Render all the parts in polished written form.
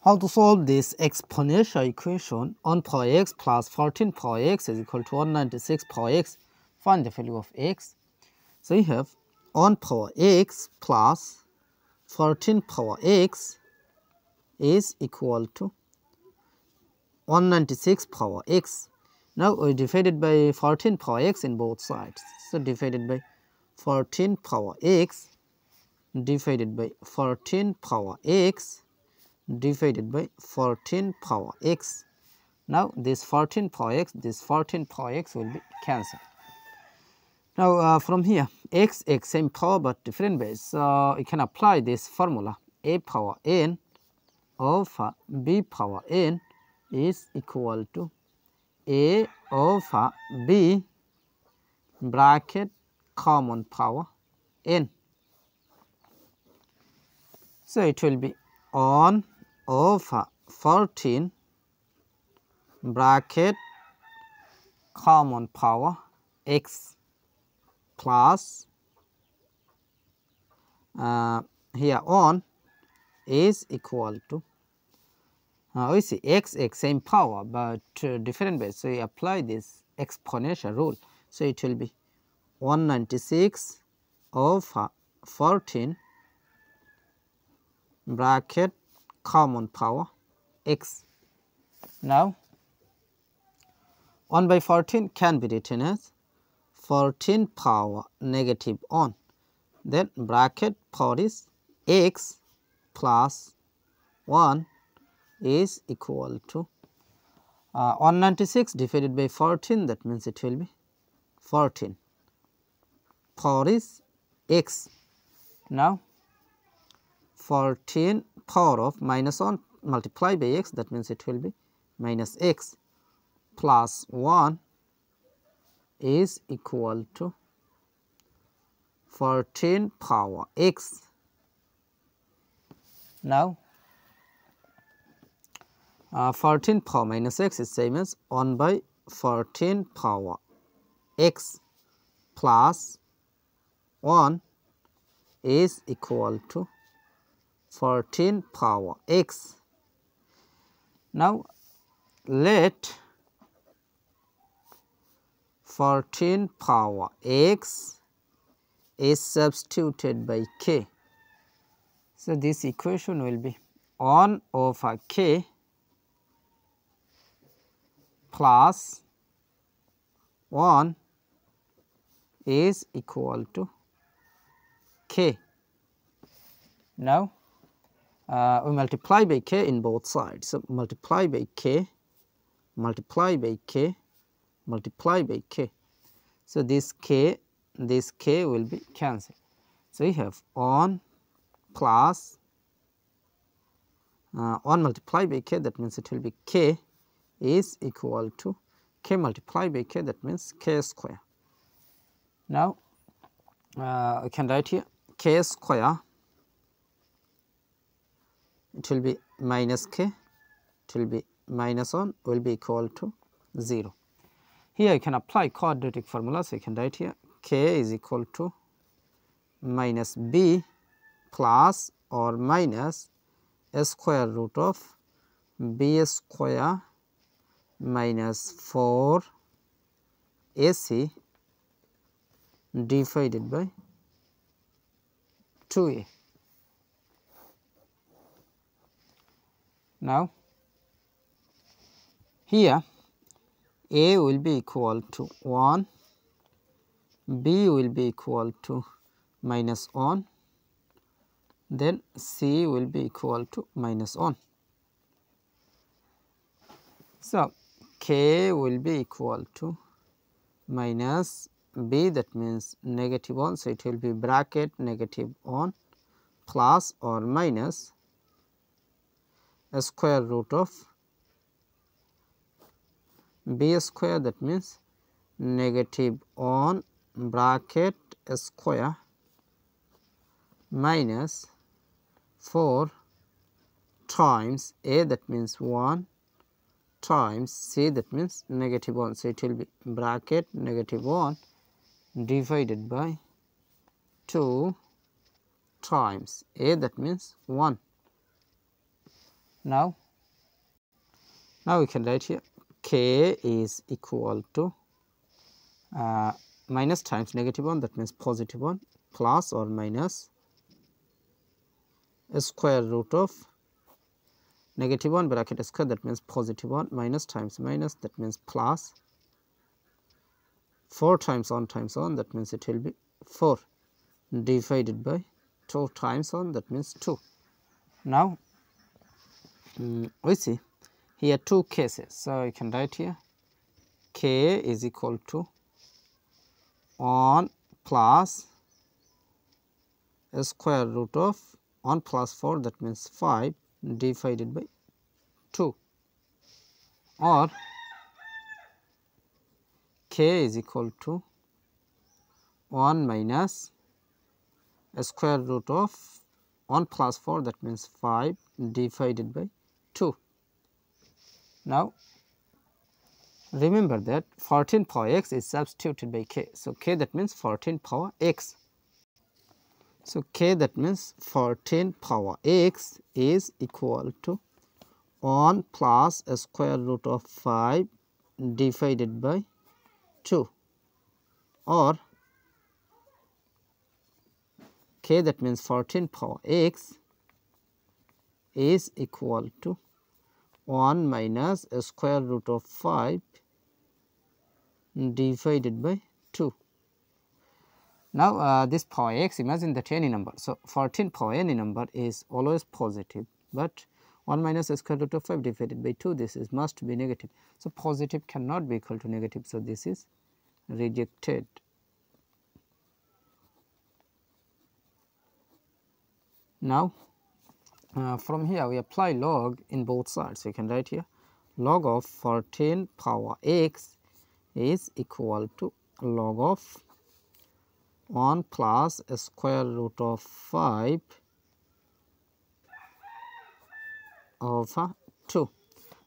How to solve this exponential equation? 1 power x plus 14 power x is equal to 196 power x. Find the value of x. So you have 1 power x plus 14 power x is equal to 196 power x. Now we divided by 14 power x in both sides. So divided by 14 power x divided by 14 power x divided by 14 power x. Now this 14 power x, this 14 power x will be cancelled. Now from here x same power but different base, so you can apply this formula. A power n over b power n is equal to a over b bracket common power n. So it will be 1 over 14 bracket common power x plus here 1 is equal to we see x same power but different base, so we apply this exponential rule. So it will be 196 over 14 bracket common power x. Now 1 by 14 can be written as 14 power negative 1, then bracket power is x plus 1 is equal to 196 divided by 14, that means it will be 14, power is x. Now 14 power of minus 1 multiplied by x, that means it will be minus x plus 1 is equal to 14 power x. Now 14 power minus x is same as 1 by 14 power x plus 1 is equal to 14 power x. Now let 14 power x is substituted by k. So this equation will be 1 over k plus 1 is equal to k. Now we multiply by k in both sides. So multiply by k, multiply by k, multiply by k. So this k will be cancelled. So we have 1 plus 1 multiplied by k, that means it will be k is equal to k multiplied by k, that means k square. Now we can write here k square, it will be minus k, it will be minus 1 will be equal to 0. Here you can apply quadratic formula, so you can write here k is equal to minus b plus or minus a square root of b square minus 4 ac divided by 2a. Now here a will be equal to 1, b will be equal to minus 1, then c will be equal to minus 1. So k will be equal to minus b, that means negative 1, so it will be bracket negative 1 plus or minus a square root of b square, that means negative 1 bracket a square minus 4 times a, that means 1 times c, that means negative 1. So it will be bracket negative 1 divided by 2 times a, that means 1. Now we can write here k is equal to minus times negative 1, that means positive 1, plus or minus a square root of negative 1 bracket square, that means positive 1, minus times minus, that means plus 4 times 1 times 1, that means it will be 4, divided by 2 times 1, that means 2. Now we see here two cases, so I can write here k is equal to 1 plus a square root of 1 plus 4, that means 5, divided by 2, or k is equal to 1 minus a square root of 1 plus 4, that means 5, divided by 2. Now remember that 14 power x is substituted by k. So, k that means 14 power x. So, k that means 14 power x is equal to 1 plus a square root of 5 divided by 2, or k that means 14 power x is equal to 1 minus a square root of 5 divided by 2. Now, this power x, imagine that any number. So, 14 power any number is always positive, but 1 minus a square root of 5 divided by 2, this is must be negative. So, positive cannot be equal to negative. So, this is rejected. Now, from here we apply log in both sides. We can write here log of 14 power x is equal to log of 1 plus a square root of 5 over 2.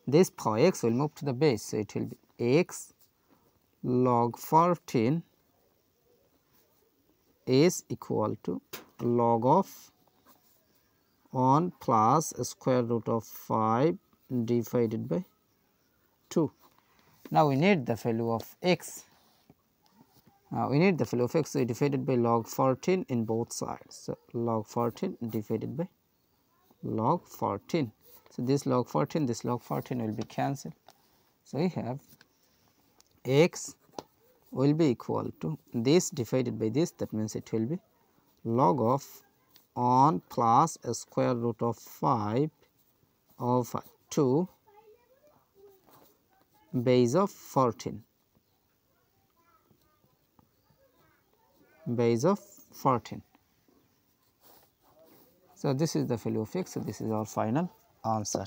This power x will move to the base. So, it will be x log 14 is equal to log of 1 plus a square root of 5 divided by 2. Now, we need the value of x. We need the value of x, so divided by log 14 in both sides. So, log 14 divided by log 14. So, this log 14 will be cancelled. So, we have x will be equal to this divided by this, that means it will be log of 1 plus a square root of 5 over 2 base of 14, base of 14. So, this is the value of x. So, this is our final answer.